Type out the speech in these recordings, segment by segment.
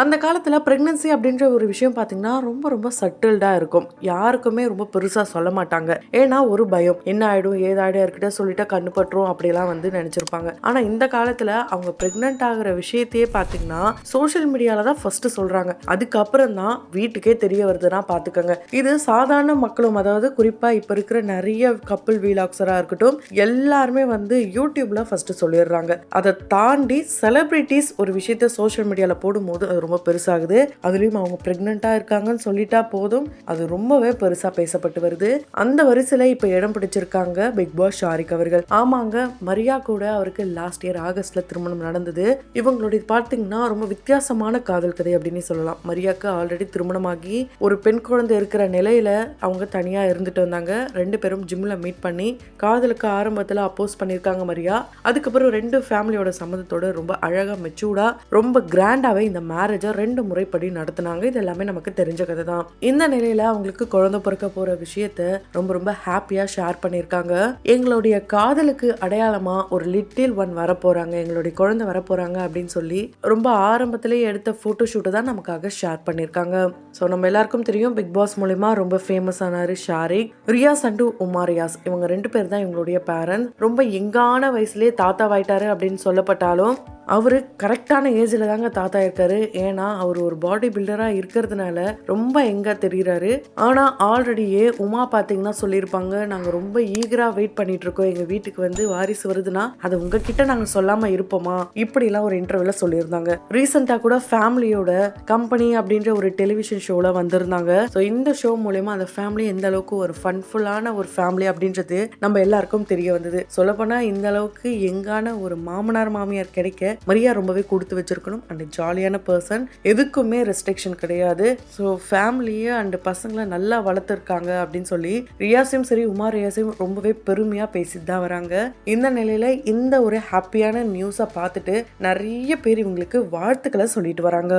அந்த காலத்தில் ப்ரெக்னன்சி அப்படின்ற ஒரு விஷயம் பார்த்தீங்கன்னா ரொம்ப ரொம்ப சட்டில்டாக இருக்கும். யாருக்குமே ரொம்ப பெருசாக சொல்ல மாட்டாங்க. ஏன்னா ஒரு பயம், என்ன ஆகிடும் ஏதாயிடும் இருக்கிட்ட சொல்லிட்டு கண்ணுப்பட்டுரும் அப்படிலாம் வந்து நினச்சிருப்பாங்க. ஆனால் இந்த காலத்தில் அவங்க ப்ரெக்னென்ட் ஆகிற விஷயத்தையே பார்த்தீங்கன்னா சோஷியல் மீடியாவில் தான் ஃபர்ஸ்ட் சொல்கிறாங்க. அதுக்கப்புறம் தான் வீட்டுக்கே தெரிய வருதுன்னா பார்த்துக்கோங்க. இது சாதாரண மக்களும், அதாவது குறிப்பாக இப்போ இருக்கிற நிறைய கப்புள் வீலாக்ஸராக இருக்கட்டும், எல்லாருமே வந்து யூடியூப்ல ஃபர்ஸ்ட் சொல்லிடுறாங்க. அதை தாண்டி செலிபிரிட்டிஸ் ஒரு விஷயத்த சோஷியல் மீடியாவில் போடும்போது அது ரொம்ப பெருசாகுது. அதுலயும் அவங்க பிரெக்னெண்டா இருக்காங்கன்னு சொல்லிட்டா போதும், அது ரொம்பவே பெருசா பேசப்பட்டு வருது. அந்த வரிசையில இப்ப இடம் பிடிச்சிருக்காங்க பிக் பாஸ் ஷாரிக் அவர்கள். ஆமாங்க, மரியா கூட அவருக்கு லாஸ்ட் இயர் ஆகஸ்ட்ல திருமணம் நடந்தது. இவங்களுடைய பார்த்தீங்கன்னா ரொம்ப வித்தியாசமான காதல் கதை அப்படின்னு சொல்லலாம். மரியாக்கு ஆல்ரெடி திருமணமாகி ஒரு பெண் குழந்தை இருக்கிற நிலையில அவங்க தனியா இருந்துட்டு வந்தாங்க. ரெண்டு பேரும் ஜிம்ல மீட் பண்ணி காதலுக்கு ஆரம்பத்துல அப்போஸ் பண்ணிருக்காங்க மரியா. அதுக்கப்புறம் ரெண்டு ஃபேமிலியோட சம்மதத்தோட ரொம்ப அழகா மெச்சூர்டா ரொம்ப கிராண்டாவே இந்த மேரேஜை 2 முறைப்படி நடத்தினாங்க. இது எல்லாமே நமக்கு தெரிஞ்ச கதை தான். இந்த நிலையில அவங்களுக்கு குழந்தை பிறக்க போற விஷயத்த ரொம்ப ரொம்ப ஹாப்பியா ஷேர் பண்ணிருக்காங்க. எங்களுடைய காதலுக்கு அடையாளமா ஒரு லிட்டில் ஒன் வர போறாங்க, எங்களுடைய குழந்தை வர போறாங்க அப்படின்னு சொல்லி ரொம்ப ஆரம்பத்திலேயே எடுத்த போட்டோ ஷூட்டை தான் நமக்காக ஷேர் பண்ணிருக்காங்க. ஸோ நம்ம எல்லாருக்கும் தெரியும், பிக் பாஸ் மூலமா ரொம்ப ஃபேமஸ் ஆனாரு ஷாரிக். ரியாஸ் அண்ட் உமா ரியாஸ் இவங்க 2 பேர் தான் இவங்களுடைய பேரண்ட். ரொம்ப யங்கான வயசுலயே தாத்தாவாயிட்டாரு அப்படின்னு சொல்லப்பட்டாலும் அவரு கரெக்டான ஏஜ்ல தாங்க தாத்தா இருக்காரு. ஏன்னா அவர் ஒரு பாடி பில்டரா இருக்கிறதுனால ரொம்ப எங்க தெரியுறாரு. ஆனா ஆல்ரெடியே உமா பாத்தீங்கன்னா சொல்லியிருப்பாங்க, நாங்க ரொம்ப ஈகரா வெயிட் பண்ணிட்டு இருக்கோம், எங்க வீட்டுக்கு வந்து வாரிசு வருதுன்னா அதை உங்ககிட்ட நாங்க சொல்லாம இருப்போமா, இப்படி எல்லாம் ஒரு இன்டர்வியூல சொல்லியிருந்தாங்க. ரீசெண்டா கூட ஃபேமிலியோட கம்பெனி அப்படின்ற ஒரு டெலிவிஷன் ஷோல வந்திருந்தாங்க. ஸோ இந்த ஷோ மூலமா அந்த ஃபேமிலி எந்த அளவுக்கு ஒரு ஃபன்ஃபுல்லான ஒரு ஃபேமிலி அப்படின்றது நம்ம எல்லாருக்கும் தெரிய வந்தது. சொல்லப்போனா இந்த அளவுக்கு எங்கான ஒரு மாமனார் மாமியார் கிடைக்க மரியா ரொம்பவே கொடுத்து வச்சிருக்கணும். அண்ட் ஜாலியான பர்சன், எதுக்குமே ரெஸ்ட்ரிக்ஷன் கிடையாது. ஸோ ஃபேமிலியை அண்ட் பசங்களை நல்லா வளர்த்துருக்காங்க அப்படின்னு சொல்லி ரியாஸையும் சரி உமா ரியாஸையும் ரொம்பவே பெருமையா பேசிட்டு தான் வராங்க. இந்த நிலையில இந்த ஒரு ஹாப்பியான நியூஸை பார்த்துட்டு நிறைய பேர் இவங்களுக்கு வாழ்த்துக்களை சொல்லிட்டு வராங்க.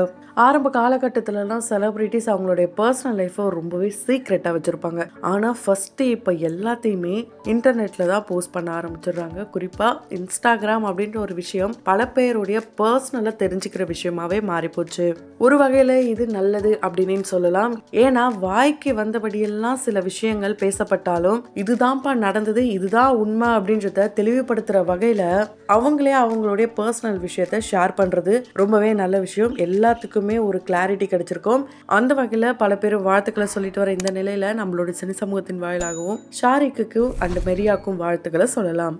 ஆரம்ப காலகட்டத்திலலாம் செலிபிரிட்டிஸ் அவங்களுடைய பர்சனல் லைஃப்பை ரொம்பவே சீக்ரெட்டாக வச்சுருப்பாங்க. ஆனால் ஃபஸ்ட்டு இப்போ எல்லாத்தையுமே இன்டர்நெட்டில் தான் போஸ்ட் பண்ண ஆரம்பிச்சிடுறாங்க. குறிப்பாக இன்ஸ்டாகிராம் அப்படின்ற ஒரு விஷயம் பல பேருடைய பர்சனலை தெரிஞ்சுக்கிற விஷயமாவே மாறிப்போச்சு. ஒரு வகையில் இது நல்லது அப்படின்னு சொல்லலாம். ஏன்னா வாய்க்கு வந்தபடியெல்லாம் சில விஷயங்கள் பேசப்பட்டாலும் இதுதான்ப்பா நடந்தது, இதுதான் உண்மை அப்படின்றத தெளிவுபடுத்துகிற வகையில் அவங்களே அவங்களுடைய பர்சனல் விஷயத்தை ஷேர் பண்ணுறது ரொம்பவே நல்ல விஷயம். எல்லாத்துக்குமே ஒரு கிளாரிட்டி கிடைச்சிருக்கும். அந்த வகையில் பல பேர் வாழ்த்துக்களை சொல்லிட்டு வர இந்த நிலையில நம்மளோட சினி சமூகத்தின் வாயிலாகவும் ஷாரிக்குக்கும் அண்ட் மெரியாக்கும் வாழ்த்துக்களை சொல்லலாம்.